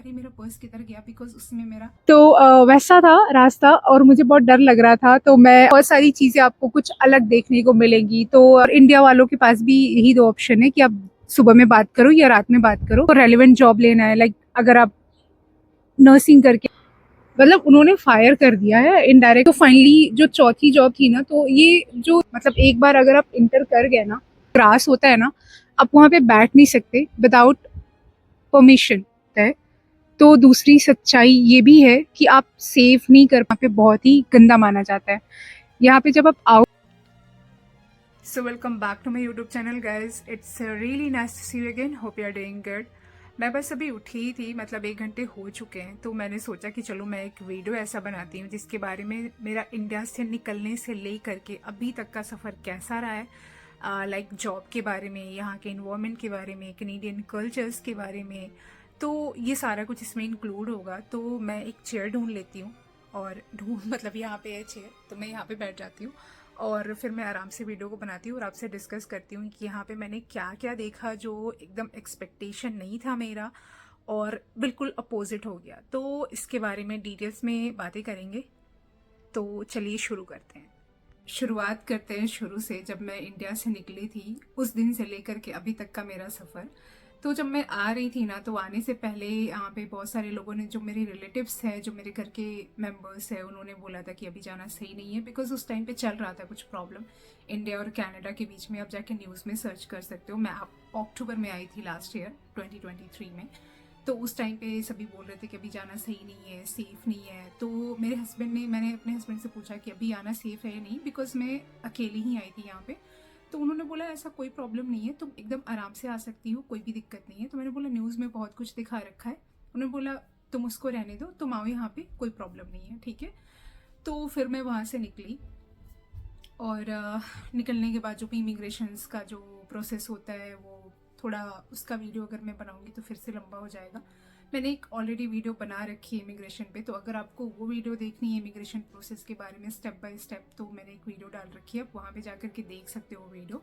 अरे मेरा पर्स किधर गया, बिकॉज उसमें मेरा तो वैसा था रास्ता और मुझे बहुत डर लग रहा था। तो मैं बहुत सारी चीज़ें आपको कुछ अलग देखने को मिलेंगी। तो और इंडिया वालों के पास भी यही दो ऑप्शन है कि आप सुबह में बात करो या रात में बात करो। तो रेलिवेंट जॉब लेना है, लाइक अगर आप नर्सिंग करके, मतलब उन्होंने फायर कर दिया है इनडायरेक्ट। तो फाइनली जो चौथी जॉब थी ना, तो ये जो मतलब एक बार अगर आप इंटर कर गए ना, क्रास होता है ना, आप वहाँ पे बैठ नहीं सकते विदाउट परमिशन है। तो दूसरी सच्चाई ये भी है कि आप सेफ नहीं कर, वहाँ पे बहुत ही गंदा माना जाता है। यहाँ पे जब आप आओ। So welcome back to my YouTube channel guys, it's really nice to see you again, hope you are doing good. मैं बस अभी उठी ही थी, मतलब 1 घंटे हो चुके हैं, तो मैंने सोचा कि चलो मैं एक वीडियो ऐसा बनाती हूँ जिसके बारे में मेरा इंडिया से निकलने से ले करके अभी तक का सफ़र कैसा रहा है, लाइक जॉब के बारे में, यहाँ के इन्वायरमेंट के बारे में, कनेडियन कल्चर्स के बारे में। तो ये सारा कुछ इसमें इंक्लूड होगा। तो मैं एक चेयर ढूंढ लेती हूँ, और ढूंढ मतलब यहाँ पे है चेयर, तो मैं यहाँ पे बैठ जाती हूँ और फिर मैं आराम से वीडियो को बनाती हूँ और आपसे डिस्कस करती हूँ कि यहाँ पे मैंने क्या क्या देखा जो एकदम एक्सपेक्टेशन नहीं था मेरा, और बिल्कुल अपोजिट हो गया। तो इसके बारे में डिटेल्स में बातें करेंगे। तो चलिए शुरू करते हैं। शुरुआत करते हैं शुरू से, जब मैं इंडिया से निकली थी उस दिन से लेकर के अभी तक का मेरा सफ़र। तो जब मैं आ रही थी ना, तो आने से पहले यहाँ पे बहुत सारे लोगों ने, जो मेरे रिलेटिव्स हैं, जो मेरे घर के मेंबर्स हैं, उन्होंने बोला था कि अभी जाना सही नहीं है, बिकॉज उस टाइम पे चल रहा था कुछ प्रॉब्लम इंडिया और कनाडा के बीच में। आप जाके न्यूज़ में सर्च कर सकते हो। मैं अक्टूबर में आई थी लास्ट ईयर 2023 में। तो उस टाइम पे सभी बोल रहे थे कि अभी जाना सही नहीं है, सेफ़ नहीं है। तो मेरे हस्बैंड ने, मैंने अपने हस्बैंड से पूछा कि अभी आना सेफ़ है या नहीं, बिकॉज मैं अकेली ही आई थी यहाँ पे। तो उन्होंने बोला ऐसा कोई प्रॉब्लम नहीं है, तुम एकदम आराम से आ सकती हो, कोई भी दिक्कत नहीं है। तो मैंने बोला न्यूज़ में बहुत कुछ दिखा रखा है। उन्होंने बोला तुम उसको रहने दो, तुम आओ यहाँ पे, कोई प्रॉब्लम नहीं है, ठीक है। तो फिर मैं वहाँ से निकली, और निकलने के बाद जो भी इमिग्रेशंस का जो प्रोसेस होता है, वो थोड़ा, उसका वीडियो अगर मैं बनाऊंगी तो फिर से लंबा हो जाएगा। मैंने एक ऑलरेडी वीडियो बना रखी है इमिग्रेशन पे, तो अगर आपको वो वीडियो देखनी है इमिग्रेशन प्रोसेस के बारे में स्टेप बाय स्टेप, तो मैंने एक वीडियो डाल रखी है, आप वहाँ पे जाकर के देख सकते हो वीडियो।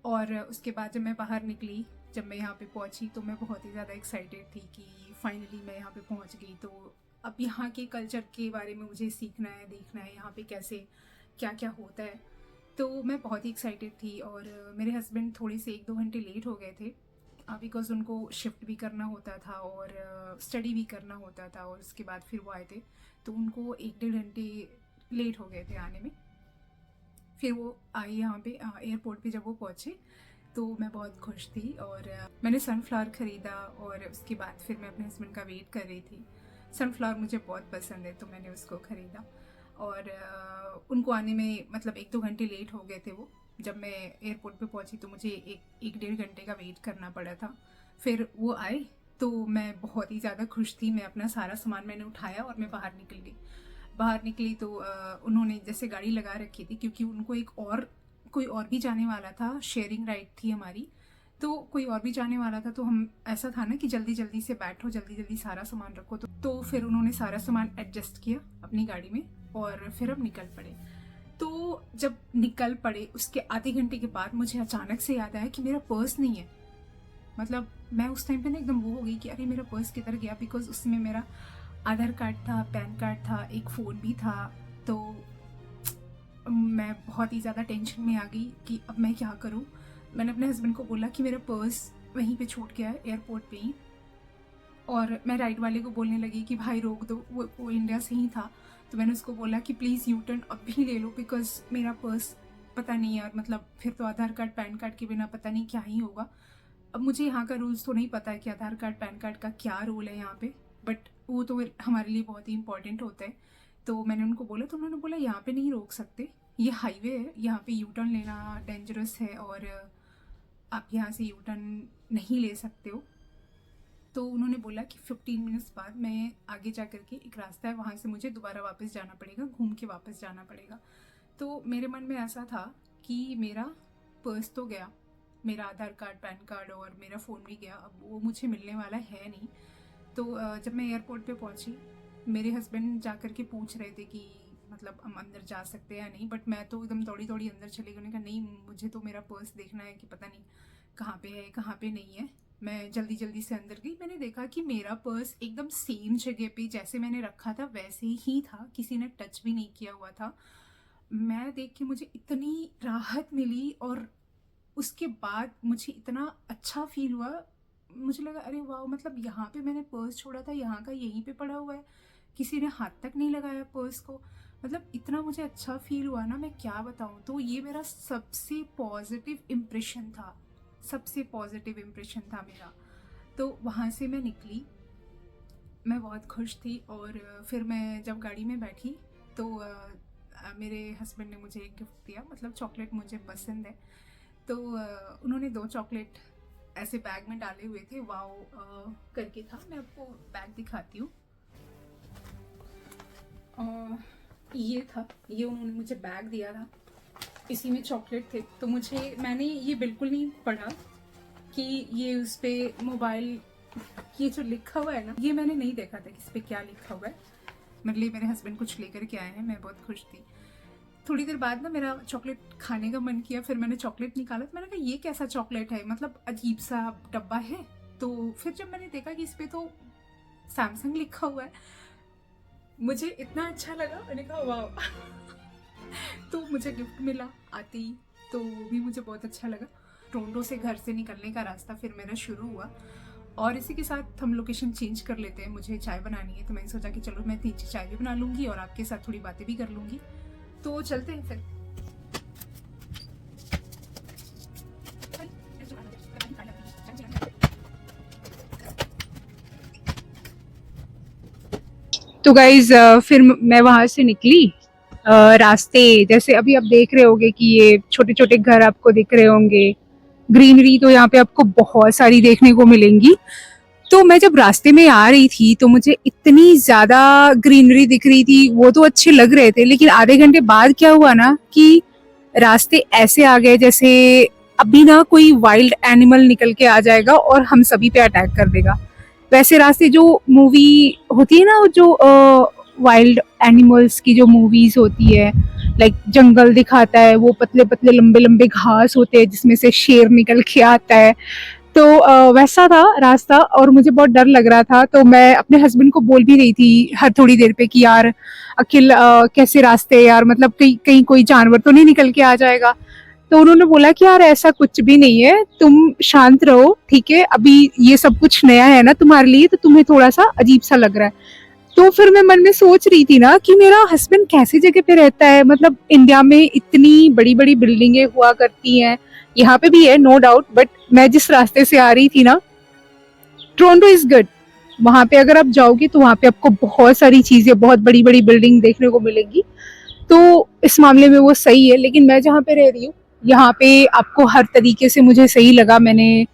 और उसके बाद जब मैं बाहर निकली, जब मैं यहाँ पे पहुँची, तो मैं बहुत ही ज़्यादा एक्साइटेड थी कि फाइनली मैं यहाँ पे पहुँच गई। तो अब यहाँ के कल्चर के बारे में मुझे सीखना है, देखना है यहाँ पे कैसे क्या क्या होता है। तो मैं बहुत ही एक्साइटेड थी। और मेरे हस्बैंड थोड़े से 1-2 घंटे लेट हो गए थे, बिकॉज उनको शिफ्ट भी करना होता था और स्टडी भी करना होता था, और उसके बाद फिर वो आए थे, तो उनको 1-1.5 घंटे लेट हो गए थे आने में। फिर वो आए यहाँ पे एयरपोर्ट पे, जब वो पहुँचे तो मैं बहुत खुश थी। और मैंने सनफ्लावर ख़रीदा, और उसके बाद फिर मैं अपने हस्बैंड का वेट कर रही थी। सनफ्लावर मुझे बहुत पसंद है, तो मैंने उसको ख़रीदा। और उनको आने में मतलब 1-2 घंटे लेट हो गए थे वो। जब मैं एयरपोर्ट पे पहुंची तो मुझे 1-1.5 घंटे का वेट करना पड़ा था। फिर वो आए, तो मैं बहुत ही ज़्यादा खुश थी। मैं अपना सारा सामान मैंने उठाया और मैं बाहर निकल गई। बाहर निकली तो उन्होंने जैसे गाड़ी लगा रखी थी, क्योंकि उनको एक और कोई और भी जाने वाला था, शेयरिंग राइड थी हमारी। तो कोई और भी जाने वाला था, तो हम, ऐसा था ना कि जल्दी जल्दी से बैठो, जल्दी जल्दी सारा सामान रखो। तो फिर उन्होंने सारा सामान एडजस्ट किया अपनी गाड़ी में, और फिर हम निकल पड़े। तो जब निकल पड़े उसके आधे घंटे के बाद मुझे अचानक से याद आया कि मेरा पर्स नहीं है। मतलब मैं उस टाइम पे ना एकदम वो हो गई कि अरे मेरा पर्स किधर गया, बिकॉज उसमें मेरा आधार कार्ड था, पैन कार्ड था, एक फ़ोन भी था। तो मैं बहुत ही ज़्यादा टेंशन में आ गई कि अब मैं क्या करूँ। मैंने अपने हस्बैंड को बोला कि मेरा पर्स वहीं पे छूट गया है एयरपोर्ट पे ही। और मैं राइड वाले को बोलने लगी कि भाई रोक दो, वो इंडिया से ही था। तो मैंने उसको बोला कि प्लीज़ यू टर्न अब भी ले लो, बिकॉज मेरा पर्स पता नहीं यार, मतलब फिर तो आधार कार्ड पैन कार्ड के बिना पता नहीं क्या ही होगा। अब मुझे यहाँ का रूल्स तो नहीं पता है कि आधार कार्ड पैन कार्ड का क्या रूल है यहाँ पे, बट वो तो हमारे लिए बहुत ही इंपॉर्टेंट होता है। तो मैंने उनको बोला, तो उन्होंने बोला यहाँ पे नहीं रोक सकते, ये हाईवे है, यहाँ पे यू टर्न लेना डेंजरस है, और आप यहाँ से यू टर्न नहीं ले सकते हो। तो उन्होंने बोला कि 15 मिनट्स बाद मैं आगे जा कर के एक रास्ता है, वहाँ से मुझे दोबारा वापस जाना पड़ेगा, घूम के वापस जाना पड़ेगा। तो मेरे मन में ऐसा था कि मेरा पर्स तो गया, मेरा आधार कार्ड, पैन कार्ड और मेरा फ़ोन भी गया, अब वो मुझे मिलने वाला है नहीं। तो जब मैं एयरपोर्ट पे पहुंची, मेरे हस्बैंड जा कर के पूछ रहे थे कि मतलब हम अंदर जा सकते हैं या नहीं, बट मैं तो एकदम दौड़ी दौड़ी अंदर चली गई। उन्होंने कहा नहीं, मुझे तो मेरा पर्स देखना है कि पता नहीं कहाँ पे है, कहाँ पे नहीं है। मैं जल्दी जल्दी से अंदर गई। मैंने देखा कि मेरा पर्स एकदम सेम जगह पे जैसे मैंने रखा था वैसे ही था, किसी ने टच भी नहीं किया हुआ था। मैं देख के मुझे इतनी राहत मिली और उसके बाद मुझे इतना अच्छा फील हुआ। मुझे लगा अरे वाह, मतलब यहाँ पे मैंने पर्स छोड़ा था, यहाँ का यहीं पे पड़ा हुआ है, किसी ने हाथ तक नहीं लगाया पर्स को। मतलब इतना मुझे अच्छा फील हुआ ना, मैं क्या बताऊँ। तो ये मेरा सबसे पॉजिटिव इम्प्रेशन था, सबसे पॉजिटिव इम्प्रेशन था मेरा। तो वहाँ से मैं निकली, मैं बहुत खुश थी। और फिर मैं जब गाड़ी में बैठी तो मेरे हस्बैंड ने मुझे एक गिफ्ट दिया। मतलब चॉकलेट मुझे पसंद है, तो उन्होंने 2 चॉकलेट ऐसे बैग में डाले हुए थे, वाओ करके था। मैं आपको बैग दिखाती हूँ। ये था, ये उन्होंने मुझे बैग दिया था, इसी में चॉकलेट थे। तो मैंने ये बिल्कुल नहीं पढ़ा कि ये उस पर मोबाइल, ये जो लिखा हुआ है ना, ये मैंने नहीं देखा था कि इस पर क्या लिखा हुआ है। मेरे लिए मेरे हस्बैंड कुछ लेकर के आए हैं, मैं बहुत खुश थी। थोड़ी देर बाद ना मेरा चॉकलेट खाने का मन किया, फिर मैंने चॉकलेट निकाला। तो मैंने कहा ये कैसा चॉकलेट है, मतलब अजीब सा डब्बा है। तो फिर जब मैंने देखा कि इस पर तो सैमसंग लिखा हुआ है, मुझे इतना अच्छा लगा, मैंने कहा वाह। तो मुझे गिफ्ट मिला आते ही, तो वो भी मुझे बहुत अच्छा लगा। टोरंटो से घर से निकलने का रास्ता फिर मेरा शुरू हुआ, और इसी के साथ हम लोकेशन चेंज कर लेते हैं। मुझे चाय बनानी है, तो मैंने सोचा कि चलो मैं 3 चाय भी बना लूँगी और आपके साथ थोड़ी बातें भी कर लूँगी। तो चलते हैं फिर। तो गाइज फिर मैं वहां से निकली। रास्ते जैसे अभी आप देख रहे होंगे कि ये छोटे छोटे घर आपको दिख रहे होंगे, ग्रीनरी तो यहाँ पे आपको बहुत सारी देखने को मिलेंगी। तो मैं जब रास्ते में आ रही थी तो मुझे इतनी ज्यादा ग्रीनरी दिख रही थी, वो तो अच्छे लग रहे थे, लेकिन आधे घंटे बाद क्या हुआ ना कि रास्ते ऐसे आ गए जैसे अभी ना कोई वाइल्ड एनिमल निकल के आ जाएगा और हम सभी पे अटैक कर देगा। वैसे रास्ते जो मूवी होती है ना, जो वाइल्ड एनिमल्स की जो मूवीज होती है, लाइक जंगल दिखाता है, वो पतले पतले लंबे लंबे घास होते हैं जिसमें से शेर निकल के आता है। तो वैसा था रास्ता और मुझे बहुत डर लग रहा था। तो मैं अपने हस्बैंड को बोल भी रही थी हर थोड़ी देर पे कि यार अखिल कैसे रास्ते यार, मतलब कहीं कहीं कोई जानवर तो नहीं निकल के आ जाएगा। तो उन्होंने बोला कि यार ऐसा कुछ भी नहीं है, तुम शांत रहो, ठीक है, अभी ये सब कुछ नया है ना तुम्हारे लिए, तो तुम्हें थोड़ा सा अजीब सा लग रहा है। तो फिर मैं मन में सोच रही थी ना कि मेरा हस्बैंड कैसी जगह पे रहता है। मतलब इंडिया में इतनी बड़ी बड़ी बिल्डिंगें हुआ करती हैं, यहाँ पे भी है नो डाउट, बट मैं जिस रास्ते से आ रही थी ना, टोरंटो इज गुड। वहां पे अगर आप जाओगे तो वहां पे आपको बहुत सारी चीजें, बहुत बड़ी बड़ी बिल्डिंग देखने को मिलेगी। तो इस मामले में वो सही है, लेकिन मैं जहाँ पे रह रही हूँ यहाँ पे आपको हर तरीके से मुझे सही लगा। मैंने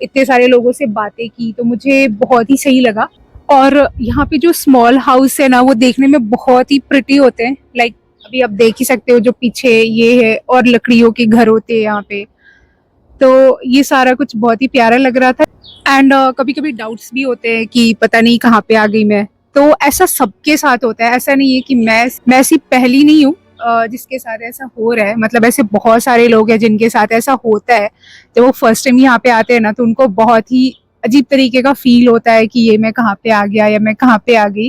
इतने सारे लोगों से बातें की तो मुझे बहुत ही सही लगा। और यहाँ पे जो स्मॉल हाउस है ना, वो देखने में बहुत ही प्रिटी होते हैं। लाइक अभी आप देख ही सकते हो जो पीछे ये है, और लकड़ियों के घर होते हैं यहाँ पे। तो ये सारा कुछ बहुत ही प्यारा लग रहा था। एंड कभी कभी डाउट्स भी होते हैं कि पता नहीं कहाँ पे आ गई मैं। तो ऐसा सबके साथ होता है, ऐसा नहीं है कि मैं ऐसी पहली नहीं हूँ जिसके साथ ऐसा हो रहा है। मतलब ऐसे बहुत सारे लोग हैं जिनके साथ ऐसा होता है। जब वो फर्स्ट टाइम यहाँ पे आते हैं ना, तो उनको बहुत ही अजीब तरीके का फील होता है कि ये मैं कहाँ पे आ गया या मैं कहाँ पे आ गई।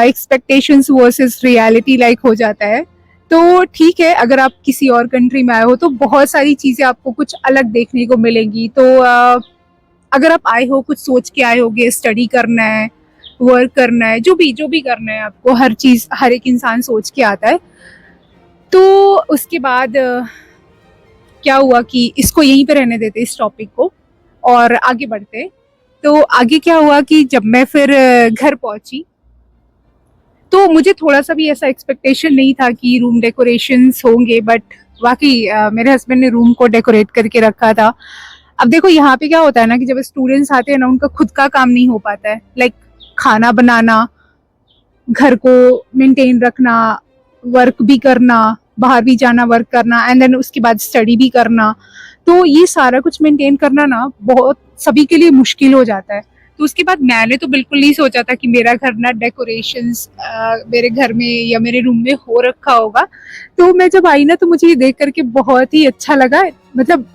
एक्सपेक्टेशंस वर्सेस रियलिटी लाइक हो जाता है। तो ठीक है, अगर आप किसी और कंट्री में आए हो तो बहुत सारी चीजें आपको कुछ अलग देखने को मिलेंगी। तो अगर आप आए हो, कुछ सोच के आए होगे, स्टडी करना है, वर्क करना है, जो भी करना है आपको, हर चीज हर एक इंसान सोच के आता है। तो उसके बाद क्या हुआ कि इसको यहीं पे रहने देते इस टॉपिक को और आगे बढ़ते। तो आगे क्या हुआ कि जब मैं फिर घर पहुंची तो मुझे थोड़ा सा भी ऐसा एक्सपेक्टेशन नहीं था कि रूम डेकोरेशंस होंगे, बट वाकई मेरे हस्बैंड ने रूम को डेकोरेट करके रखा था। अब देखो यहाँ पे क्या होता है ना कि जब स्टूडेंट्स आते हैं ना, उनका खुद का काम नहीं हो पाता है। लाइक खाना बनाना, घर को मेंटेन रखना, वर्क भी करना, बाहर भी जाना वर्क करना, एंड देन उसके बाद स्टडी भी करना। तो ये सारा कुछ मेंटेन करना ना बहुत सभी के लिए मुश्किल हो जाता है। तो उसके बाद मैंने तो बिल्कुल नहीं सोचा था कि मेरा घर ना डेकोरेशंस मेरे घर में या मेरे रूम में हो रखा होगा। तो मैं जब आई ना, तो मुझे ये देख करके बहुत ही अच्छा लगा। मतलब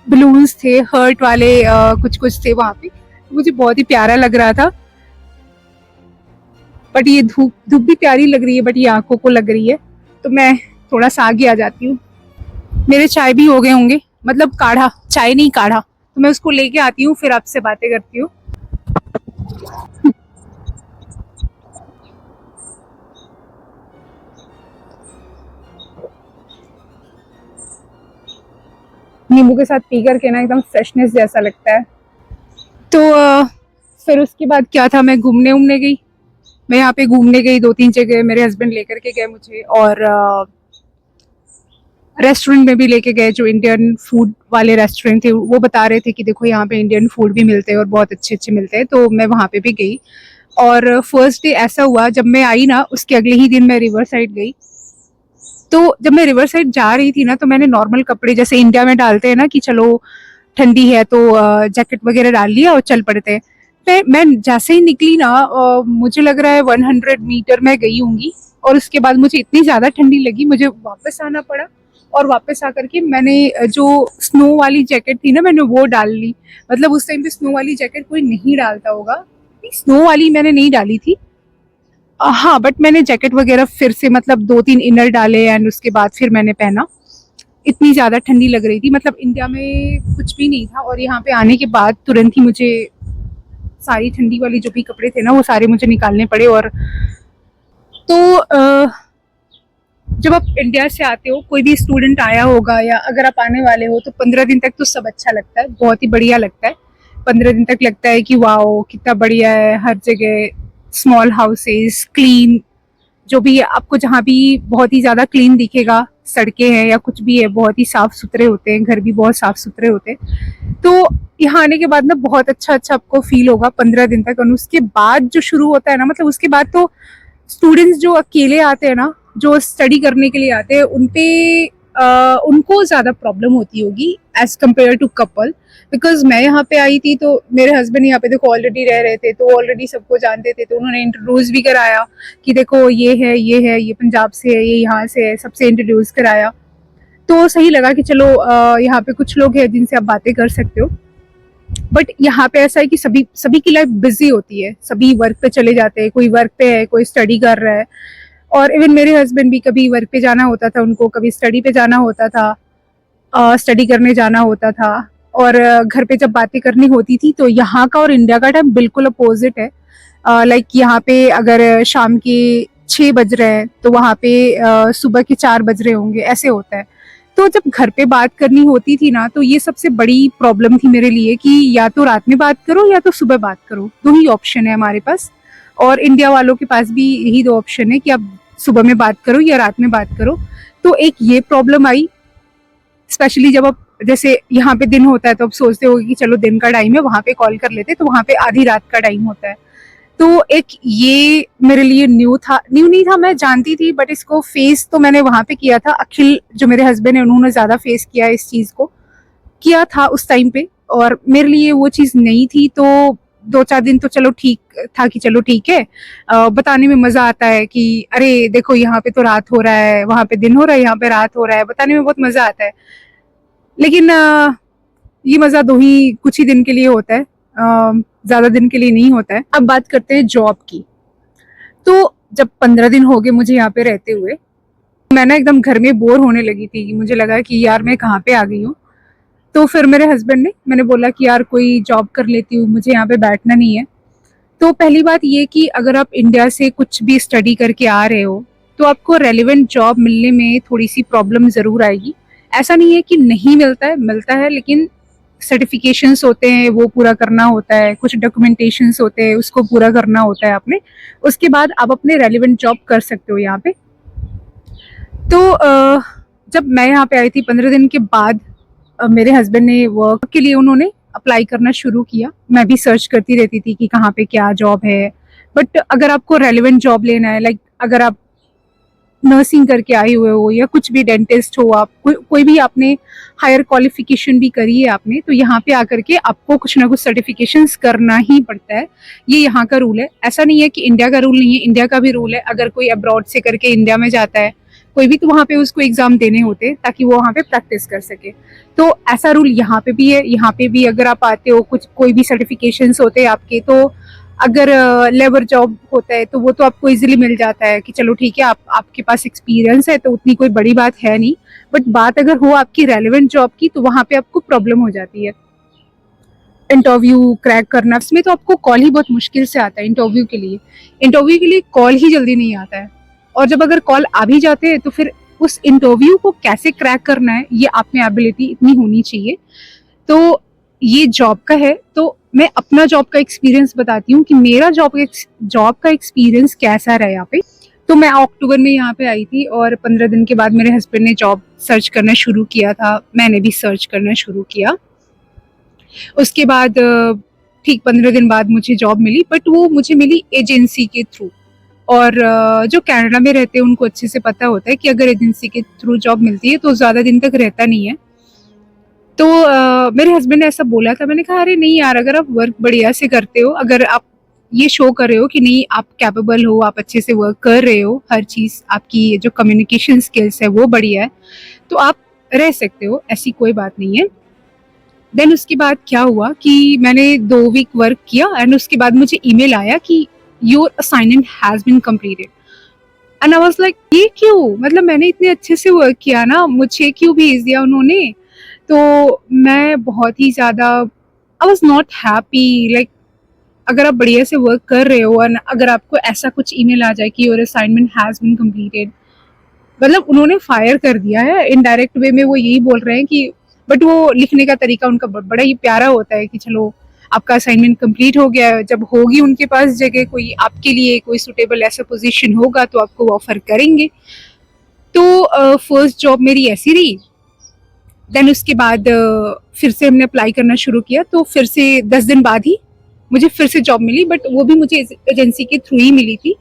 बलून्स थे, हर्ट वाले कुछ कुछ थे वहाँ पे, तो मुझे बहुत ही प्यारा लग रहा था। बट ये धूप धूप भी प्यारी लग रही है, बट ये आंखों को लग रही है, तो मैं थोड़ा सा आगे आ जाती हूँ। मेरे चाय भी हो गए होंगे, मतलब काढ़ा, चाय नहीं काढ़ा, तो मैं उसको लेके आती हूँ, फिर आपसे बातें करती हूँ। नींबू के साथ पी करके ना एकदम फ्रेशनेस जैसा लगता है। तो फिर उसके बाद क्या था, मैं घूमने उमने गई, मैं यहाँ पे घूमने गई 2-3 जगह, मेरे हस्बैंड लेकर के गए मुझे, और रेस्टोरेंट में भी लेके गए, जो इंडियन फूड वाले रेस्टोरेंट थे, वो बता रहे थे कि देखो यहाँ पे इंडियन फूड भी मिलते हैं और बहुत अच्छे अच्छे मिलते हैं, तो मैं वहाँ पे भी गई। और फर्स्ट डे ऐसा हुआ, जब मैं आई ना उसके अगले ही दिन मैं रिवर साइड गई। तो जब मैं रिवर साइड जा रही थी ना, तो मैंने नॉर्मल कपड़े जैसे इंडिया में डालते हैं ना कि चलो ठंडी है तो जैकेट वगैरह डाल लिया और चल पड़ते हैं। फिर मैं जैसे ही निकली ना, मुझे लग रहा है 100 मीटर मैं गई होंगी, और उसके बाद मुझे इतनी ज़्यादा ठंडी लगी, मुझे वापस आना पड़ा। और वापस आकर के मैंने जो स्नो वाली जैकेट थी ना, मैंने वो डाल ली। मतलब उस टाइम पे स्नो वाली जैकेट कोई नहीं डालता होगा, स्नो वाली मैंने नहीं डाली थी। हाँ, बट मैंने जैकेट वगैरह फिर से मतलब 2-3 इनर डाले, एंड उसके बाद फिर मैंने पहना। इतनी ज़्यादा ठंडी लग रही थी, मतलब इंडिया में कुछ भी नहीं था, और यहाँ पे आने के बाद तुरंत ही मुझे सारी ठंडी वाली जो भी कपड़े थे ना, वो सारे मुझे निकालने पड़े। और तो जब आप इंडिया से आते हो, कोई भी स्टूडेंट आया होगा या अगर आप आने वाले हो, तो 15 दिन तक तो सब अच्छा लगता है, बहुत ही बढ़िया लगता है। 15 दिन तक लगता है कि वाओ कितना बढ़िया है, हर जगह स्मॉल हाउसेस, क्लीन, जो भी है आपको जहाँ भी बहुत ही ज़्यादा क्लीन दिखेगा, सड़कें हैं या कुछ भी है, बहुत ही साफ़ सुथरे होते हैं, घर भी बहुत साफ़ सुथरे होते हैं। तो यहाँ आने के बाद ना बहुत अच्छा अच्छा आपको फील होगा 15 दिन तक। और उसके बाद जो शुरू होता है ना, मतलब उसके बाद तो स्टूडेंट्स जो अकेले आते हैं ना, जो स्टडी करने के लिए आते हैं, उनको ज़्यादा प्रॉब्लम होती होगी as compare to couple. Because मैं यहाँ पे आई थी, तो मेरे हस्बैंड यहाँ पे देखो ऑलरेडी रह रहे थे, तो ऑलरेडी सबको जानते थे, तो उन्होंने इंट्रोड्यूस भी कराया कि देखो ये है, ये है, ये पंजाब से है, ये यहाँ से है, सबसे इंट्रोड्यूस कराया। तो सही लगा कि चलो यहाँ पे कुछ लोग हैं जिनसे आप बातें कर सकते हो। बट यहाँ पे ऐसा है कि सभी सभी की लाइफ बिजी होती है, सभी वर्क पे चले जाते हैं, कोई वर्क पे है, कोई स्टडी कर रहा है। और इवन मेरे हस्बैंड भी, कभी वर्क पे जाना होता था उनको, कभी स्टडी पे जाना होता था, स्टडी करने जाना होता था। और घर पे जब बातें करनी होती थी, तो यहाँ का और इंडिया का टाइम बिल्कुल अपोजिट है। लाइक यहाँ पे अगर शाम के 6 बज रहे हैं, तो वहाँ पे सुबह के 4 बज रहे होंगे, ऐसे होता है। तो जब घर पे बात करनी होती थी ना, तो ये सबसे बड़ी प्रॉब्लम थी मेरे लिए कि या तो रात में बात करो या तो सुबह बात करो, 2 ही ऑप्शन है हमारे पास। और इंडिया वालों के पास भी यही 2 ऑप्शन है कि आप सुबह में बात करो या रात में बात करो। तो एक ये प्रॉब्लम आई, स्पेशली जब आप जैसे यहाँ पे दिन होता है, तो आप सोचते हो कि चलो दिन का टाइम है, वहाँ पे कॉल कर लेते, तो वहाँ पे आधी रात का टाइम होता है। तो एक ये मेरे लिए न्यू था, न्यू नहीं था, मैं जानती थी, बट इसको फेस तो मैंने वहाँ पे किया था। अखिल जो मेरे हस्बैंड है, उन्होंने ज़्यादा फेस किया, इस चीज़ को किया था उस टाइम पे, और मेरे लिए वो चीज़ नहीं थी। तो 2-4 दिन तो चलो ठीक था कि चलो ठीक है, बताने में मज़ा आता है कि अरे देखो यहाँ पे तो रात हो रहा है, वहाँ पे दिन हो रहा है, यहाँ पे रात हो रहा है, बताने में बहुत मज़ा आता है। लेकिन ये मज़ा कुछ ही दिन के लिए होता है, ज़्यादा दिन के लिए नहीं होता है। अब बात करते हैं जॉब की। तो जब 15 दिन हो गए मुझे यहाँ पे रहते हुए, मैं ना एकदम घर में बोर होने लगी थी, मुझे लगा कि यार मैं कहाँ पे आ गई हूँ। तो फिर मेरे हस्बैंड ने, मैंने बोला कि यार कोई जॉब कर लेती हूँ, मुझे यहाँ पे बैठना नहीं है। तो पहली बात ये कि अगर आप इंडिया से कुछ भी स्टडी करके आ रहे हो, तो आपको रेलिवेंट जॉब मिलने में थोड़ी सी प्रॉब्लम ज़रूर आएगी। ऐसा नहीं है कि नहीं मिलता है, मिलता है, लेकिन सर्टिफिकेशंस होते हैं वो पूरा करना होता है, कुछ डॉक्यूमेंटेशंस होते हैं उसको पूरा करना होता है आपने। उसके बाद आप अपने रेलिवेंट जॉब कर सकते हो यहाँ पे। तो जब मैं यहाँ पे आई थी 15 दिन के बाद, मेरे हस्बैंड ने वर्क के लिए उन्होंने अप्लाई करना शुरू किया। मैं भी सर्च करती रहती थी कि कहाँ पे क्या जॉब है। बट अगर आपको रेलिवेंट जॉब लेना है, लाइक अगर आप नर्सिंग करके आए हुए हो या कुछ भी, डेंटिस्ट हो आप, कोई भी आपने हायर क्वालिफिकेशन भी करी है आपने, तो यहाँ पे आकर के आपको कुछ ना कुछ सर्टिफिकेशंस करना ही पड़ता है। ये यहाँ का रूल है, ऐसा नहीं है कि इंडिया का रूल नहीं है, इंडिया का भी रूल है। अगर कोई अब्रॉड से करके इंडिया में जाता है, कोई भी, तो वहाँ पे उसको एग्जाम देने होते ताकि वो वहाँ पे प्रैक्टिस कर सके। तो ऐसा रूल यहाँ पे भी है। यहाँ पे भी अगर आप आते हो, कुछ कोई भी सर्टिफिकेशंस होते हैं आपके, तो अगर लेबर जॉब होता है तो वो तो आपको इजीली मिल जाता है कि चलो ठीक है, आपके पास एक्सपीरियंस है तो उतनी कोई बड़ी बात है नहीं। बट बात अगर हो आपकी रेलेवेंट जॉब की, तो वहाँ पे आपको प्रॉब्लम हो जाती है। इंटरव्यू क्रैक करना, इसमें तो आपको कॉल ही बहुत मुश्किल से आता है। इंटरव्यू के लिए कॉल ही जल्दी नहीं आता है। और जब अगर कॉल आ भी जाते हैं तो फिर उस इंटरव्यू को कैसे क्रैक करना है, ये आप में एबिलिटी इतनी होनी चाहिए। तो ये जॉब का है, तो मैं अपना जॉब का एक्सपीरियंस बताती हूँ कि मेरा जॉब का एक्सपीरियंस कैसा रहा यहाँ पे। तो मैं अक्टूबर में यहाँ पे आई थी और 15 दिन के बाद मेरे हस्बैंड ने जॉब सर्च करना शुरू किया था, मैंने भी सर्च करना शुरू किया। उसके बाद ठीक 15 दिन बाद मुझे जॉब मिली, बट वो मुझे मिली एजेंसी के थ्रू। और जो कनाडा में रहते हैं उनको अच्छे से पता होता है कि अगर एजेंसी के थ्रू जॉब मिलती है तो ज़्यादा दिन तक रहता नहीं है। तो मेरे हस्बैंड ने ऐसा बोला था, मैंने कहा अरे नहीं यार, अगर आप वर्क बढ़िया से करते हो, अगर आप ये शो कर रहे हो कि नहीं आप कैपेबल हो, आप अच्छे से वर्क कर रहे हो, हर चीज़ आपकी जो कम्युनिकेशन स्किल्स है वो बढ़िया है, तो आप रह सकते हो, ऐसी कोई बात नहीं है। देन उसके बाद क्या हुआ कि मैंने 2 वीक वर्क किया एंड उसके बाद मुझे ईमेल आया कि your assignment has been completed. And I was like ये क्यों, मतलब मैंने इतने अच्छे से वर्क किया ना, मुझे क्यों भेज दिया उन्होंने। तो मैं बहुत ही ज़्यादा I was not happy. Like अगर आप बढ़िया से वर्क कर रहे हो और अगर आपको ऐसा कुछ ईमेल आ जाए कि your assignment has been completed, मतलब उन्होंने फायर कर दिया है इनडायरेक्ट वे में। वो यही बोल रहे हैं कि, बट वो लिखने का तरीका उनका बड़ा ही प्यारा होता है कि चलो आपका असाइनमेंट कंप्लीट हो गया है, जब होगी उनके पास जगह कोई आपके लिए, कोई सुटेबल ऐसा पोजीशन होगा तो आपको वो ऑफर करेंगे। तो फर्स्ट जॉब मेरी ऐसी रही। देन उसके बाद फिर से हमने अप्लाई करना शुरू किया, तो फिर से 10 दिन बाद ही मुझे फिर से जॉब मिली, बट वो भी मुझे एजेंसी के थ्रू ही मिली थी।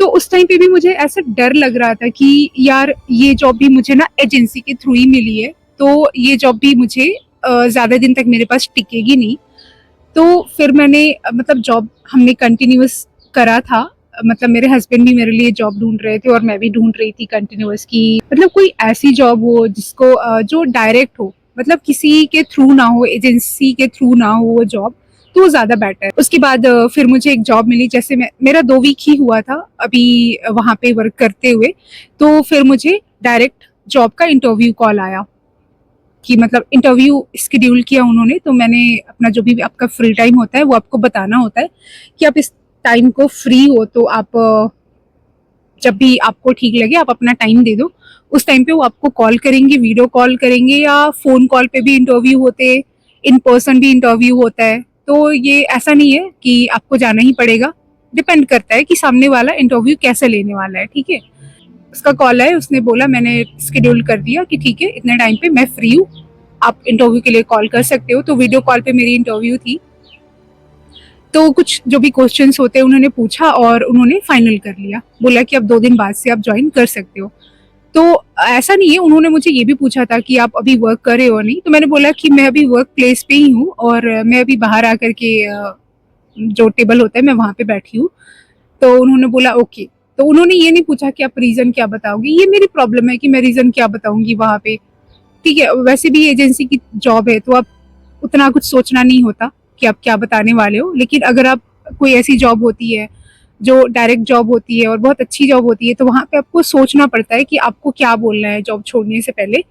तो उस टाइम पे भी मुझे ऐसा डर लग रहा था कि यार ये जॉब भी मुझे ना एजेंसी के थ्रू ही मिली है, तो ये जॉब भी मुझे ज़्यादा दिन तक मेरे पास टिकेगी नहीं। तो फिर मैंने मतलब जॉब हमने कंटिन्यूअस करा था। मतलब मेरे हस्बैंड भी मेरे लिए जॉब ढूंढ रहे थे और मैं भी ढूंढ रही थी कंटिन्यूअस की, मतलब कोई ऐसी जॉब हो जिसको जो डायरेक्ट हो, मतलब किसी के थ्रू ना हो, एजेंसी के थ्रू ना हो वो जॉब, तो वो ज़्यादा बेटर है। उसके बाद फिर मुझे एक जॉब मिली, जैसे मेरा 2 वीक ही हुआ था अभी वहाँ पे वर्क करते हुए, तो फिर मुझे डायरेक्ट जॉब का इंटरव्यू कॉल आया कि मतलब इंटरव्यू शेड्यूल किया उन्होंने। तो मैंने अपना जो भी आपका फ्री टाइम होता है वो आपको बताना होता है कि आप इस टाइम को फ्री हो, तो आप जब भी आपको ठीक लगे आप अपना टाइम दे दो। उस टाइम पे वो आपको कॉल करेंगे, वीडियो कॉल करेंगे या फ़ोन कॉल पे भी इंटरव्यू होते, इन पर्सन भी इंटरव्यू होता है। तो ये ऐसा नहीं है कि आपको जाना ही पड़ेगा, डिपेंड करता है कि सामने वाला इंटरव्यू कैसे लेने वाला है, ठीक है। उसका कॉल आया, उसने बोला, मैंने शेड्यूल कर दिया कि ठीक है इतने टाइम पे मैं फ्री हूँ, आप इंटरव्यू के लिए कॉल कर सकते हो। तो वीडियो कॉल पे मेरी इंटरव्यू थी। तो कुछ जो भी क्वेश्चंस होते हैं उन्होंने पूछा और उन्होंने फाइनल कर लिया, बोला कि अब 2 दिन बाद से आप ज्वाइन कर सकते हो। तो ऐसा नहीं है, उन्होंने मुझे ये भी पूछा था कि आप अभी वर्क कर रहे हो नहीं, तो मैंने बोला कि मैं अभी वर्क प्लेस पे ही हूँ और मैं अभी बाहर आकर के जो टेबल होता है मैं वहाँ पे बैठी हूँ। तो उन्होंने बोला ओके। तो उन्होंने ये नहीं पूछा कि आप रीज़न क्या बताओगी। ये मेरी प्रॉब्लम है कि मैं रीज़न क्या बताऊंगी वहाँ पे, ठीक है। वैसे भी एजेंसी की जॉब है तो आप उतना कुछ सोचना नहीं होता कि आप क्या बताने वाले हो। लेकिन अगर आप कोई ऐसी जॉब होती है जो डायरेक्ट जॉब होती है और बहुत अच्छी जॉब होती है, तो वहाँ पे आपको सोचना पड़ता है कि आपको क्या बोलना है जॉब छोड़ने से पहले।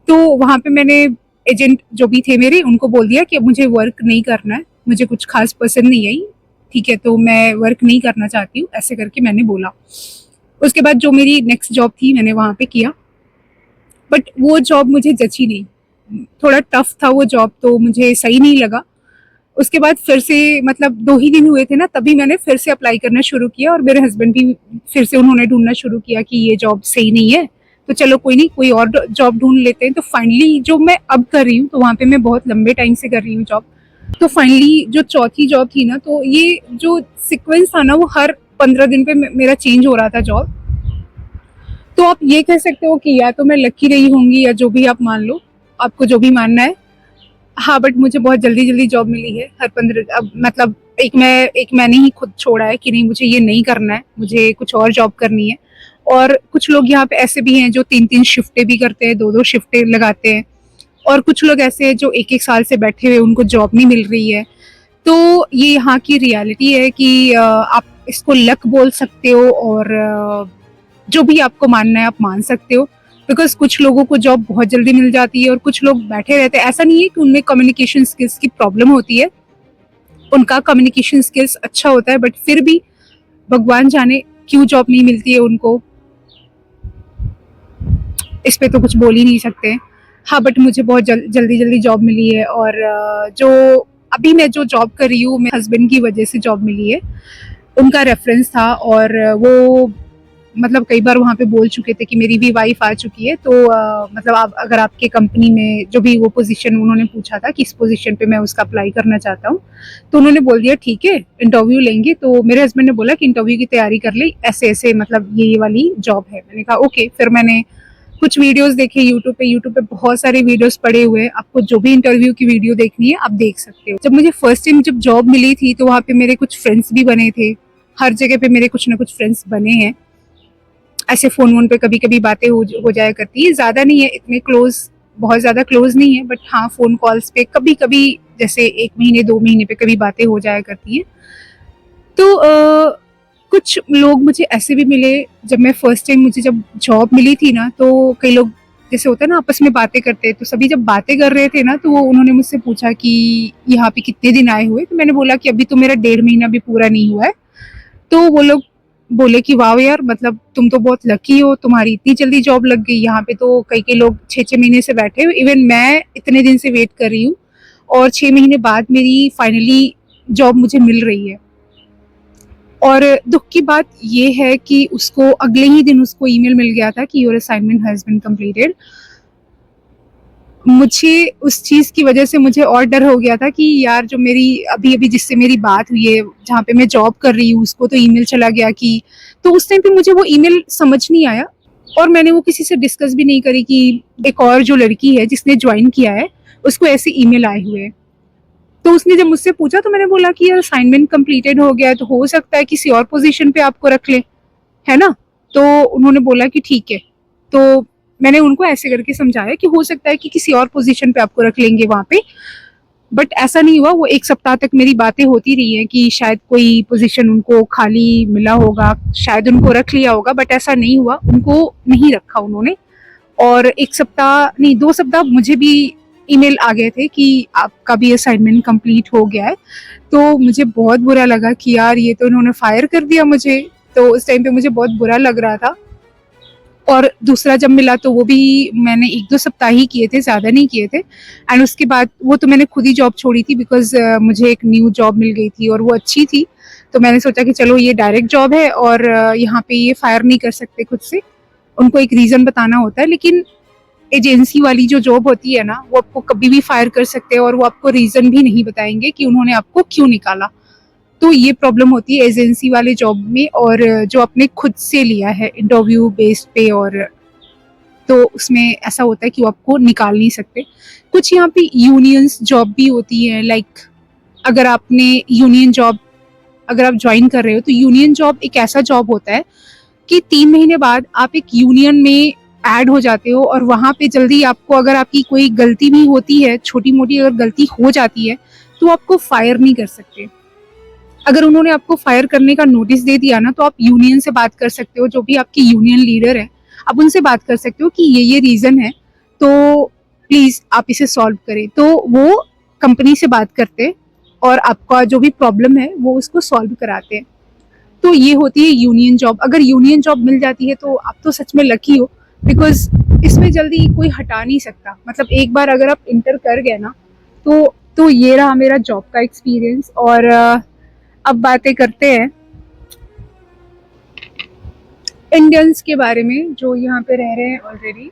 तो वहाँ पे मैंने एजेंट जो भी थे मेरे उनको बोल दिया कि अब मुझे वर्क नहीं करना है, मुझे कुछ खास पसंद नहीं आई, ठीक है, तो मैं वर्क नहीं करना चाहती हूँ, ऐसे करके मैंने बोला। उसके बाद जो मेरी नेक्स्ट जॉब थी मैंने वहाँ पे किया, बट वो जॉब मुझे जची नहीं, थोड़ा टफ था वो जॉब, तो मुझे सही नहीं लगा। उसके बाद फिर से मतलब 2 ही दिन हुए थे ना, तभी मैंने फिर से अप्लाई करना शुरू किया और मेरे हस्बैंड भी फिर से उन्होंने ढूंढना शुरू किया कि ये जॉब सही नहीं है, तो चलो कोई नहीं, कोई और जॉब ढूंढ लेते हैं। तो फाइनली जो मैं अब कर रही हूँ, तो वहाँ पे मैं बहुत लंबे टाइम से कर रही हूँ जॉब। तो फाइनली जो चौथी जॉब थी ना, तो ये जो सीक्वेंस था ना वो हर 15 दिन पे मेरा चेंज हो रहा था जॉब। तो आप ये कह सकते हो कि या तो मैं लकी रही होंगी या जो भी आप मान लो, आपको जो भी मानना है। हाँ, बट मुझे बहुत जल्दी जल्दी जॉब मिली है हर 15, अब मतलब एक मैंने ही खुद छोड़ा है कि नहीं मुझे ये नहीं करना है, मुझे कुछ और जॉब करनी है। और कुछ लोग यहाँ पे ऐसे भी हैं जो 3-3 शिफ्टें भी करते हैं, 2-2 शिफ्टें लगाते हैं, और कुछ लोग ऐसे हैं जो 1-1 साल से बैठे हुए, उनको जॉब नहीं मिल रही है। तो ये यहाँ की रियलिटी है कि आप इसको लक बोल सकते हो, और जो भी आपको मानना है आप मान सकते हो, बिकॉज कुछ लोगों को जॉब बहुत जल्दी मिल जाती है और कुछ लोग बैठे रहते हैं। ऐसा नहीं है कि उनमें कम्युनिकेशन स्किल्स की प्रॉब्लम होती है, उनका कम्युनिकेशन स्किल्स अच्छा होता है, बट फिर भी भगवान जाने क्यों जॉब नहीं मिलती है उनको, इस पे तो कुछ बोल ही नहीं सकते। हाँ, बट मुझे बहुत जल्दी जल्दी जॉब मिली है, और जो अभी मैं जो जॉब कर रही हूँ, मेरे हस्बैंड की वजह से जॉब मिली है। उनका रेफरेंस था, और वो मतलब कई बार वहाँ पे बोल चुके थे कि मेरी भी वाइफ आ चुकी है, तो मतलब आप अगर आपके कंपनी में जो भी वो पोजीशन, उन्होंने पूछा था कि इस पोजीशन पे मैं उसका अप्लाई करना चाहता हूँ, तो उन्होंने बोल दिया ठीक है इंटरव्यू लेंगे। तो मेरे हस्बैंड ने बोला कि इंटरव्यू की तैयारी कर ले, ऐसे ऐसे मतलब ये वाली जॉब है। मैंने कहा ओके। फिर मैंने कुछ वीडियोस देखे यूट्यूब पे बहुत सारे वीडियोस पड़े हुए हैं, आपको जो भी इंटरव्यू की वीडियो देखनी है आप देख सकते हो। जब मुझे फर्स्ट टाइम जब जॉब मिली थी, तो वहाँ पे मेरे कुछ फ्रेंड्स भी बने थे। हर जगह पे मेरे कुछ ना कुछ फ्रेंड्स बने हैं, ऐसे फोन वोन पे कभी कभी बातें हो जाया करती है, ज्यादा नहीं है, इतने क्लोज, बहुत ज्यादा क्लोज नहीं है, बट हाँ फोन कॉल्स पे कभी कभी, जैसे 1 महीने 2 महीने पे कभी बातें हो जाया करती हैं। तो कुछ लोग मुझे ऐसे भी मिले, जब मैं फर्स्ट टाइम मुझे जब जॉब मिली थी ना, तो कई लोग जैसे होता है ना आपस में बातें करते हैं, तो सभी जब बातें कर रहे थे ना, तो वो उन्होंने मुझसे पूछा कि यहाँ पे कितने दिन आए हुए। तो मैंने बोला कि अभी तो मेरा 1.5 महीना भी पूरा नहीं हुआ है। तो वो लोग बोले कि वाह यार, मतलब तुम तो बहुत लकी हो, तुम्हारी इतनी जल्दी जॉब लग गई। यहाँ पे तो कई कई लोग 6-6 महीने से बैठे हुए, इवन मैं इतने दिन से वेट कर रही हूँ, और 6 महीने बाद मेरी फाइनली जॉब मुझे मिल रही है। और दुख की बात ये है कि उसको अगले ही दिन उसको ईमेल मिल गया था कि your assignment has been completed. मुझे उस चीज की वजह से मुझे और डर हो गया था कि यार, जो मेरी अभी अभी जिससे मेरी बात हुई है, जहाँ पे मैं जॉब कर रही हूँ, उसको तो ईमेल चला गया कि, तो उस टाइम पे मुझे वो ईमेल समझ नहीं आया, और मैंने वो किसी से डिस्कस भी नहीं करी कि एक और जो लड़की है जिसने ज्वाइन किया है, उसको ऐसे ईमेल आए हुए हैं। तो उसने जब मुझसे पूछा, तो मैंने बोला कि यार असाइनमेंट कंप्लीटेड हो गया है, तो हो सकता है किसी और पोजीशन पे आपको रख ले, है ना। तो उन्होंने बोला कि ठीक है। तो मैंने उनको ऐसे करके समझाया कि हो सकता है कि किसी और पोजीशन पे आपको रख लेंगे वहाँ पे, बट ऐसा नहीं हुआ। वो 1 सप्ताह तक मेरी बातें होती रही हैं कि शायद कोई पोजीशन उनको खाली मिला होगा, शायद उनको रख लिया होगा, बट ऐसा नहीं हुआ, उनको नहीं रखा उन्होंने। और 1 सप्ताह नहीं, 2 सप्ताह मुझे भी ईमेल आ गए थे कि आपका भी असाइनमेंट कंप्लीट हो गया है। तो मुझे बहुत बुरा लगा कि यार, ये तो इन्होंने फायर कर दिया मुझे। तो उस टाइम पे मुझे बहुत बुरा लग रहा था। और दूसरा जब मिला, तो वो भी मैंने 1-2 सप्ताह ही किए थे, ज़्यादा नहीं किए थे। एंड उसके बाद वो तो मैंने खुद ही जॉब छोड़ी थी, बिकॉज मुझे एक न्यू जॉब मिल गई थी और वो अच्छी थी। तो मैंने सोचा कि चलो ये डायरेक्ट जॉब है, और यहाँ पे ये फायर नहीं कर सकते खुद से, उनको एक रीज़न बताना होता है। लेकिन एजेंसी वाली जो जॉब होती है ना, वो आपको कभी भी फायर कर सकते हैं, और वो आपको रीज़न भी नहीं बताएंगे कि उन्होंने आपको क्यों निकाला। तो ये प्रॉब्लम होती है एजेंसी वाले जॉब में, और जो आपने खुद से लिया है इंटरव्यू बेस्ड पे, और तो उसमें ऐसा होता है कि वो आपको निकाल नहीं सकते। कुछ यहाँ पे यूनियंस जॉब भी होती है, लाइक अगर आपने यूनियन जॉब अगर आप ज्वाइन कर रहे हो, तो यूनियन जॉब एक ऐसा जॉब होता है कि 3 महीने बाद आप एक यूनियन में ऐड हो जाते हो, और वहाँ पे जल्दी आपको, अगर आपकी कोई गलती भी होती है, छोटी मोटी अगर गलती हो जाती है, तो आपको फायर नहीं कर सकते। अगर उन्होंने आपको फायर करने का नोटिस दे दिया ना, तो आप यूनियन से बात कर सकते हो, जो भी आपकी यूनियन लीडर है, आप उनसे बात कर सकते हो कि ये रीज़न है, तो प्लीज़ आप इसे सॉल्व करें। तो वो कंपनी से बात करते हैं, और आपका जो भी प्रॉब्लम है वो उसको सॉल्व कराते हैं। तो ये होती है यूनियन जॉब। अगर यूनियन जॉब मिल जाती है, तो आप तो सच में लकी हो, बिकॉज इसमें जल्दी कोई हटा नहीं सकता। मतलब एक बार अगर आप इंटर कर गए ना, तो ये रहा मेरा जॉब का एक्सपीरियंस। और अब बातें करते हैं इंडियंस के बारे में, जो यहाँ पे रह रहे हैं ऑलरेडी।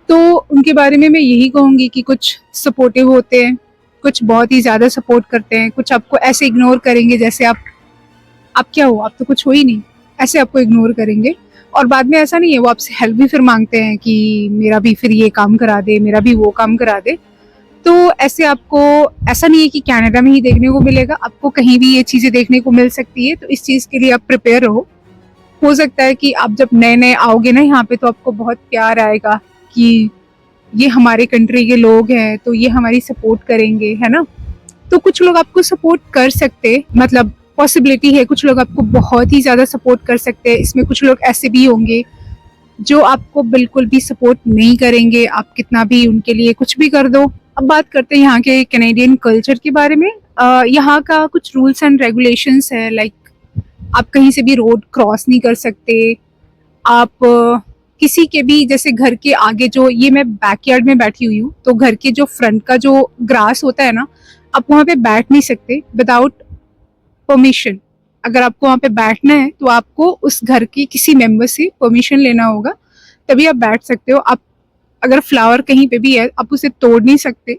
तो उनके बारे में मैं यही कहूँगी कि कुछ सपोर्टिव होते हैं, कुछ बहुत ही ज़्यादा सपोर्ट करते हैं, कुछ आपको ऐसे इग्नोर करेंगे जैसे आप क्या हो, आप तो कुछ हो ही नहीं, ऐसे आपको इग्नोर करेंगे। और बाद में ऐसा नहीं है, वो आपसे हेल्प भी फिर मांगते हैं कि मेरा भी फिर ये काम करा दे, मेरा भी वो काम करा दे। तो ऐसे आपको, ऐसा नहीं है कि कनाडा में ही देखने को मिलेगा, आपको कहीं भी ये चीज़ें देखने को मिल सकती है। तो इस चीज़ के लिए आप प्रिपेयर रहो। हो सकता है कि आप जब नए नए आओगे ना यहाँ पे तो आपको बहुत प्यार आएगा कि ये हमारे कंट्री के लोग हैं तो ये हमारी सपोर्ट करेंगे, है ना। तो कुछ लोग आपको सपोर्ट कर सकते, मतलब पॉसिबिलिटी है कुछ लोग आपको बहुत ही ज़्यादा सपोर्ट कर सकते हैं। इसमें कुछ लोग ऐसे भी होंगे जो आपको बिल्कुल भी सपोर्ट नहीं करेंगे, आप कितना भी उनके लिए कुछ भी कर दो। अब बात करते हैं यहाँ के कैनेडियन कल्चर के बारे में। यहाँ का कुछ रूल्स एंड रेगुलेशंस है, लाइक आप कहीं से भी रोड क्रॉस नहीं कर सकते। आप किसी के भी जैसे घर के आगे जो, ये मैं बैकयार्ड में बैठी हुई हूँ, तो घर के जो फ्रंट का जो ग्रास होता है ना, आप वहाँ पे बैठ नहीं सकते विदाउट परमिशन। अगर आपको वहाँ पे बैठना है तो आपको उस घर के किसी मेंबर से परमिशन लेना होगा, तभी आप बैठ सकते हो। आप अगर फ्लावर कहीं पे भी है आप उसे तोड़ नहीं सकते।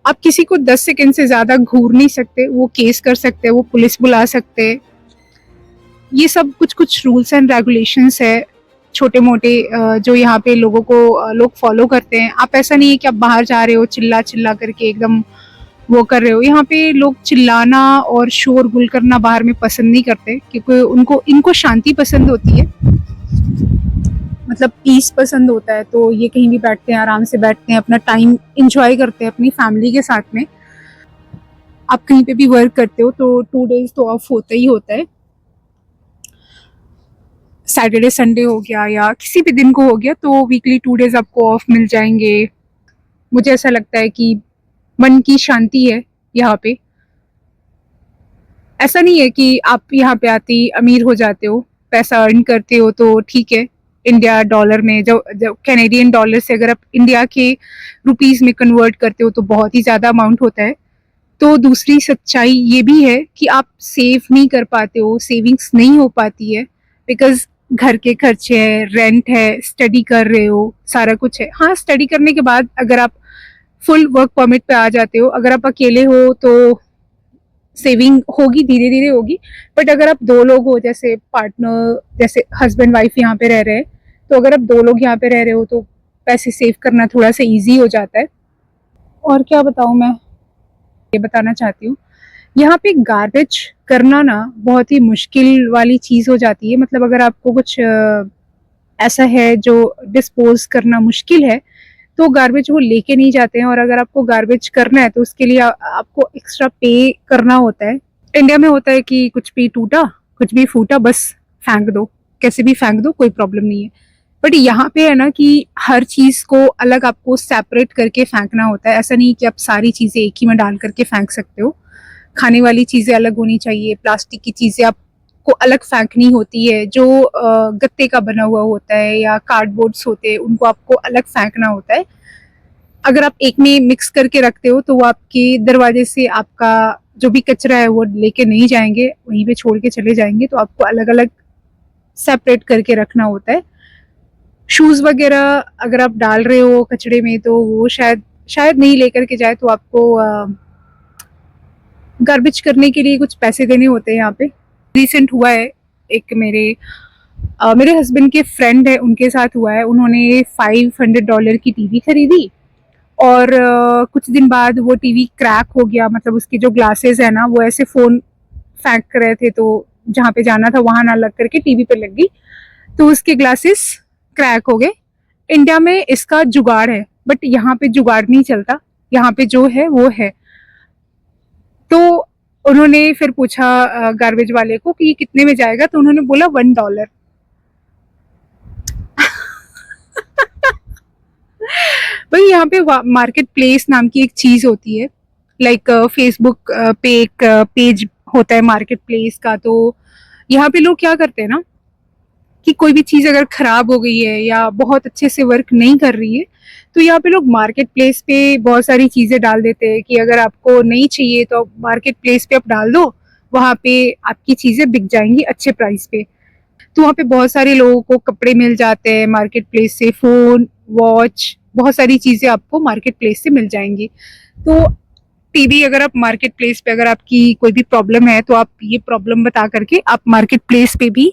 आप किसी को 10 सेकंड से ज़्यादा घूर नहीं सकते, वो केस कर सकते हैं, वो पुलिस बुला सकते हैं। ये सब कुछ कुछ रूल्स एंड रेगुलेशंस है छोटे मोटे, जो यहाँ पे लोगों को लोग फॉलो करते हैं। आप ऐसा नहीं है कि आप बाहर जा रहे हो चिल्ला चिल्ला करके एकदम वो कर रहे हो। यहाँ पे लोग चिल्लाना और शोरगुल करना बाहर में पसंद नहीं करते, क्योंकि इनको शांति पसंद होती है, मतलब पीस पसंद होता है। तो ये कहीं भी बैठते हैं, आराम से बैठते हैं, अपना टाइम इंजॉय करते हैं अपनी फैमिली के साथ में। आप कहीं पे भी वर्क करते हो तो 2 डेज तो ऑफ होता ही होता है। सैटरडे संडे हो गया या किसी भी दिन को हो गया तो वीकली 2 डेज आपको ऑफ मिल जाएंगे। मुझे ऐसा लगता है कि मन की शांति है यहाँ पे। ऐसा नहीं है कि आप यहाँ पे आते ही अमीर हो जाते हो, पैसा अर्न करते हो तो ठीक है। इंडिया डॉलर में जो कैनेडियन डॉलर से अगर आप इंडिया के रुपीस में कन्वर्ट करते हो तो बहुत ही ज़्यादा अमाउंट होता है। तो दूसरी सच्चाई ये भी है कि आप सेव नहीं कर पाते हो, सेविंग्स नहीं हो पाती है, बिकॉज घर के खर्चे है, रेंट है, स्टडी कर रहे हो, सारा कुछ है। हाँ, स्टडी करने के बाद अगर आप फुल वर्क परमिट पे आ जाते हो, अगर आप अकेले हो तो सेविंग होगी, धीरे धीरे होगी। बट अगर आप 2 लोग हो, जैसे पार्टनर, जैसे हस्बैंड वाइफ यहाँ पे रह रहे हैं, तो अगर आप 2 लोग यहाँ पे रह रहे हो तो पैसे सेव करना थोड़ा सा ईजी हो जाता है। और क्या बताऊँ, मैं ये बताना चाहती हूँ, यहाँ पे गार्बेज करना ना बहुत ही मुश्किल वाली चीज़ हो जाती है। मतलब अगर आपको कुछ ऐसा है जो डिस्पोज करना मुश्किल है तो गार्बेज वो लेके नहीं जाते हैं। और अगर आपको गार्बेज करना है तो उसके लिए आपको एक्स्ट्रा पे करना होता है। इंडिया में होता है कि कुछ भी टूटा, कुछ भी फूटा, बस फेंक दो, कैसे भी फेंक दो, कोई प्रॉब्लम नहीं है। बट यहाँ पे है ना कि हर चीज़ को अलग आपको सेपरेट करके फेंकना होता है। ऐसा नहीं कि आप सारी चीज़ें एक ही में डाल करके फेंक सकते हो। खाने वाली चीज़ें अलग होनी चाहिए, प्लास्टिक की चीज़ें आपको अलग फेंकनी होती है, जो गत्ते का बना हुआ होता है या कार्डबोर्ड्स होते हैं उनको आपको अलग फेंकना होता है। अगर आप एक में मिक्स करके रखते हो तो वो आपके दरवाजे से आपका जो भी कचरा है वो लेके नहीं जाएंगे, वहीं पे छोड़ के चले जाएंगे। तो आपको अलग अलग सेपरेट करके रखना होता है। शूज़ वगैरह अगर आप डाल रहे हो कचड़े में तो वो शायद शायद नहीं लेकर के जाए, तो आपको गार्बेज करने के लिए कुछ पैसे देने होते हैं यहाँ पे। रिसेंट हुआ है, एक मेरे हस्बैंड के फ्रेंड है उनके साथ हुआ है। उन्होंने $500 की टीवी खरीदी और कुछ दिन बाद वो टीवी क्रैक हो गया। मतलब उसके जो ग्लासेस है ना, वो ऐसे फ़ोन फेंक रहे थे तो जहाँ पे जाना था वहाँ ना लग करके टीवी पे लग गई, तो उसके ग्लासेस क्रैक हो गए। इंडिया में इसका जुगाड़ है, बट यहाँ पे जुगाड़ नहीं चलता, यहाँ पे जो है वो है। तो उन्होंने फिर पूछा गार्बेज वाले को कि ये कितने में जाएगा, तो उन्होंने बोला $1। भाई यहाँ पे मार्केट प्लेस नाम की एक चीज होती है, लाइक फेसबुक पे एक पेज होता है मार्केट प्लेस का। तो यहाँ पे लोग क्या करते हैं ना कि कोई भी चीज अगर खराब हो गई है या बहुत अच्छे से वर्क नहीं कर रही है तो यहाँ पे लोग मार्केट प्लेस पे बहुत सारी चीजें डाल देते हैं कि अगर आपको नहीं चाहिए तो मार्केट प्लेस पे आप डाल दो, वहां पे आपकी चीजें बिक जाएंगी अच्छे प्राइस पे। तो वहाँ पे बहुत सारे लोगों को कपड़े मिल जाते हैं मार्केट प्लेस से, फोन, वॉच, बहुत सारी चीजें आपको मार्केट प्लेस से मिल जाएंगी। तो टीवी अगर आप मार्केट प्लेस पे, अगर आपकी कोई भी प्रॉब्लम है तो आप ये प्रॉब्लम बता करके आप मार्केट प्लेस पे भी,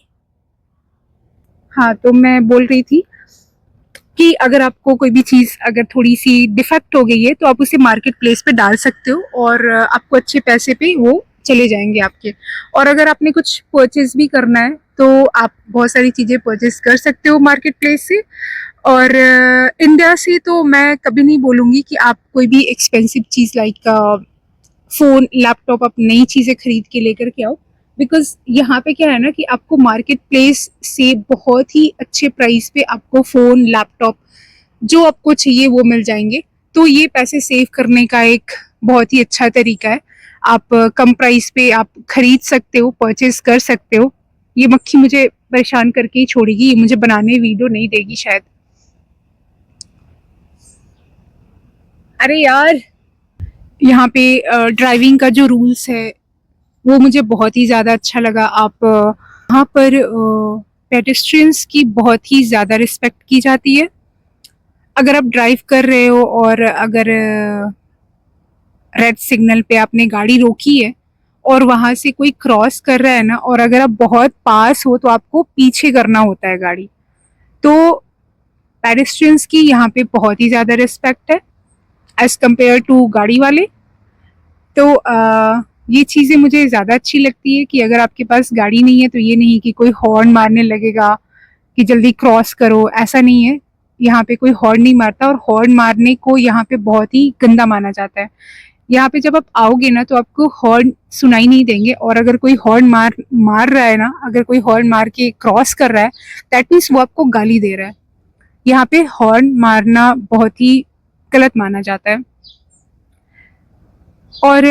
हाँ तो मैं बोल रही थी कि अगर आपको कोई भी चीज़ अगर थोड़ी सी डिफेक्ट हो गई है तो आप उसे मार्केट प्लेस पे डाल सकते हो और आपको अच्छे पैसे पे वो चले जाएंगे आपके। और अगर आपने कुछ परचेज भी करना है तो आप बहुत सारी चीज़ें परचेस कर सकते हो मार्केट प्लेस से। और इंडिया से तो मैं कभी नहीं बोलूँगी कि आप कोई भी एक्सपेंसिव चीज़ लाइक फ़ोन, लैपटॉप, आप नई चीज़ें खरीद के लेकर के आओ, बिकॉज़ यहाँ पे क्या है ना कि आपको मार्केट प्लेस से बहुत ही अच्छे प्राइस पे आपको फ़ोन, लैपटॉप जो आपको चाहिए वो मिल जाएंगे। तो ये पैसे सेव करने का एक बहुत ही अच्छा तरीका है। आप कम प्राइस पे आप खरीद सकते हो, परचेज कर सकते हो। ये मक्खी मुझे परेशान करके ही छोड़ेगी, ये मुझे बनाने वीडियो नहीं देगी शायद। अरे यार, यहाँ पे ड्राइविंग का जो रूल्स है वो मुझे बहुत ही ज़्यादा अच्छा लगा। आप यहाँ पर पेडेस्ट्रियंस की बहुत ही ज़्यादा रिस्पेक्ट की जाती है। अगर आप ड्राइव कर रहे हो और अगर रेड सिग्नल पे आपने गाड़ी रोकी है और वहां से कोई क्रॉस कर रहा है ना, और अगर आप बहुत पास हो तो आपको पीछे करना होता है गाड़ी। तो पेडेस्ट्रियंस की यहाँ पे बहुत ही ज़्यादा रिस्पेक्ट है एज कम्पेयर टू गाड़ी वाले। तो ये चीज़ें मुझे ज़्यादा अच्छी लगती है कि अगर आपके पास गाड़ी नहीं है तो ये नहीं कि कोई हॉर्न मारने लगेगा कि जल्दी क्रॉस करो, ऐसा नहीं है। यहाँ पे कोई हॉर्न नहीं मारता, और हॉर्न मारने को यहाँ पे बहुत ही गंदा माना जाता है। यहाँ पे जब आप आओगे ना तो आपको हॉर्न सुनाई नहीं देंगे, और अगर कोई हॉर्न मार रहा है ना, अगर कोई हॉर्न मार के क्रॉस कर रहा है, दैट मीन्स वो आपको गाली दे रहा है। यहाँ पे हॉर्न मारना बहुत ही गलत माना जाता है। और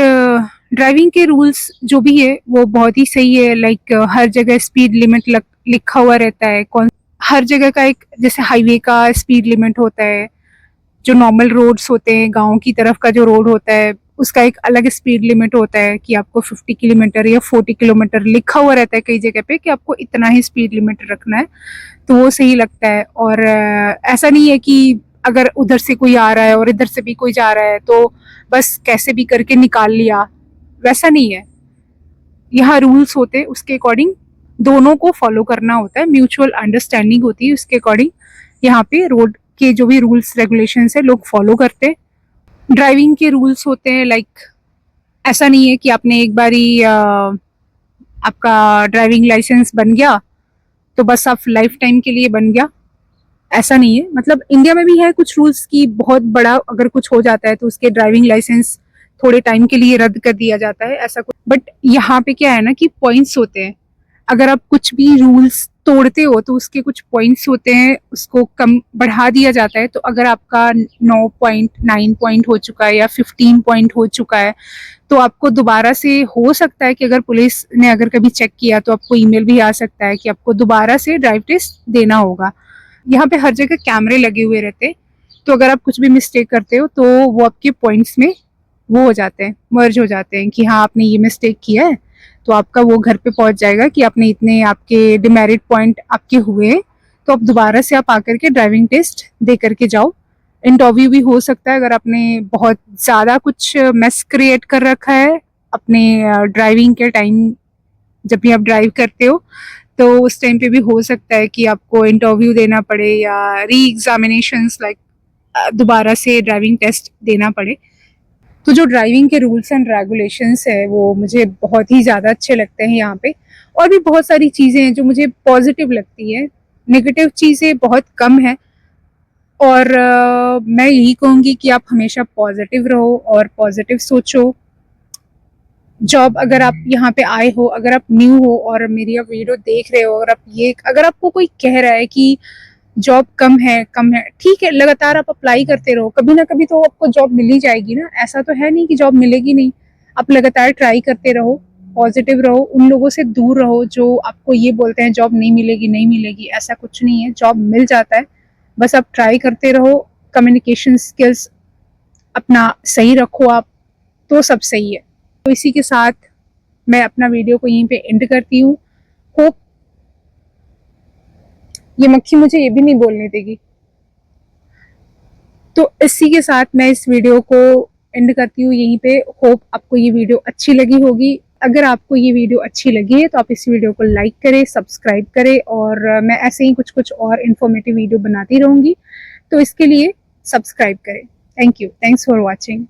ड्राइविंग के रूल्स जो भी है वो बहुत ही सही है। लाइक हर जगह स्पीड लिमिट लिखा हुआ रहता है। कौन हर जगह का एक, जैसे हाईवे का स्पीड लिमिट होता है, जो नॉर्मल रोड्स होते हैं, गांव की तरफ का जो रोड होता है उसका एक अलग स्पीड लिमिट होता है कि आपको 50 किलोमीटर या 40 किलोमीटर लिखा हुआ रहता है कई जगह पे कि आपको इतना ही स्पीड लिमिट रखना है। तो वो सही लगता है। और ऐसा नहीं है कि अगर उधर से कोई आ रहा है और इधर से भी कोई जा रहा है तो बस कैसे भी करके निकाल लिया, वैसा नहीं है। यहाँ रूल्स होते हैं, उसके अकॉर्डिंग दोनों को फॉलो करना होता है, म्यूचुअल अंडरस्टैंडिंग होती है, उसके अकॉर्डिंग यहाँ पे रोड के जो भी रूल्स रेगुलेशंस है लोग फॉलो करते हैं। ड्राइविंग के रूल्स होते हैं लाइक, ऐसा नहीं है कि आपने एक बारी आपका ड्राइविंग लाइसेंस बन गया तो बस आप लाइफ टाइम के लिए बन गया, ऐसा नहीं है। मतलब इंडिया में भी है कुछ रूल्स की बहुत बड़ा अगर कुछ हो जाता है तो उसके ड्राइविंग लाइसेंस थोड़े टाइम के लिए रद्द कर दिया जाता है, ऐसा कुछ। बट यहाँ पे क्या है ना कि पॉइंट्स होते हैं। अगर आप कुछ भी रूल्स तोड़ते हो तो उसके कुछ पॉइंट्स होते हैं, उसको कम बढ़ा दिया जाता है। तो अगर आपका 9 पॉइंट 9 पॉइंट हो चुका है या 15 पॉइंट हो चुका है तो आपको दोबारा से, हो सकता है कि अगर पुलिस ने अगर कभी चेक किया तो आपको ईमेल भी आ सकता है कि आपको दोबारा से ड्राइव टेस्ट देना होगा। यहाँ पे हर जगह कैमरे लगे हुए रहते हैं, तो अगर आप कुछ भी मिस्टेक करते हो तो वो आपके पॉइंट्स में वो हो जाते हैं, मर्ज हो जाते हैं कि हाँ आपने ये मिस्टेक किया है, तो आपका वो घर पे पहुंच जाएगा कि आपने इतने आपके डिमेरिट पॉइंट आपके हुए, तो अब दोबारा से आप आकर के ड्राइविंग टेस्ट दे करके जाओ। इंटरव्यू भी हो सकता है अगर आपने बहुत ज़्यादा कुछ मेस क्रिएट कर रखा है अपने ड्राइविंग के टाइम, जब भी आप ड्राइव करते हो तो उस टाइम पे भी हो सकता है कि आपको इंटरव्यू देना पड़े या री एग्जामिनेशंस लाइक दोबारा से ड्राइविंग टेस्ट देना पड़े। तो जो ड्राइविंग के रूल्स एंड रेगुलेशंस है वो मुझे बहुत ही ज़्यादा अच्छे लगते हैं यहाँ पे। और भी बहुत सारी चीज़ें हैं जो मुझे पॉजिटिव लगती है, नेगेटिव चीज़ें बहुत कम है। और मैं यही कहूँगी कि आप हमेशा पॉजिटिव रहो और पॉजिटिव सोचो। जॉब, अगर आप यहाँ पे आए हो, अगर आप न्यू हो और मेरी आप वीडियो देख रहे हो और आप ये, अगर आपको कोई कह रहा है कि जॉब कम है ठीक है, लगातार आप अप्लाई करते रहो, कभी ना कभी तो आपको जॉब मिल ही जाएगी ना। ऐसा तो है नहीं कि जॉब मिलेगी नहीं। आप लगातार ट्राई करते रहो, पॉजिटिव रहो, उन लोगों से दूर रहो जो आपको ये बोलते हैं जॉब नहीं मिलेगी नहीं मिलेगी, ऐसा कुछ नहीं है, जॉब मिल जाता है। बस आप ट्राई करते रहो, कम्युनिकेशन स्किल्स अपना सही रखो आप, तो सब सही है। तो इसी के साथ मैं अपना वीडियो को यहीं पे एंड करती हूँ। होप, ये मक्खी मुझे ये भी नहीं बोलने देगी। तो इसी के साथ मैं इस वीडियो को एंड करती हूँ यहीं पे। होप आपको ये वीडियो अच्छी लगी होगी। अगर आपको ये वीडियो अच्छी लगी है तो आप इस वीडियो को लाइक करें, सब्सक्राइब करें, और मैं ऐसे ही कुछ कुछ और इन्फॉर्मेटिव वीडियो बनाती रहूँगी, तो इसके लिए सब्सक्राइब करें। Thank you, thanks for watching.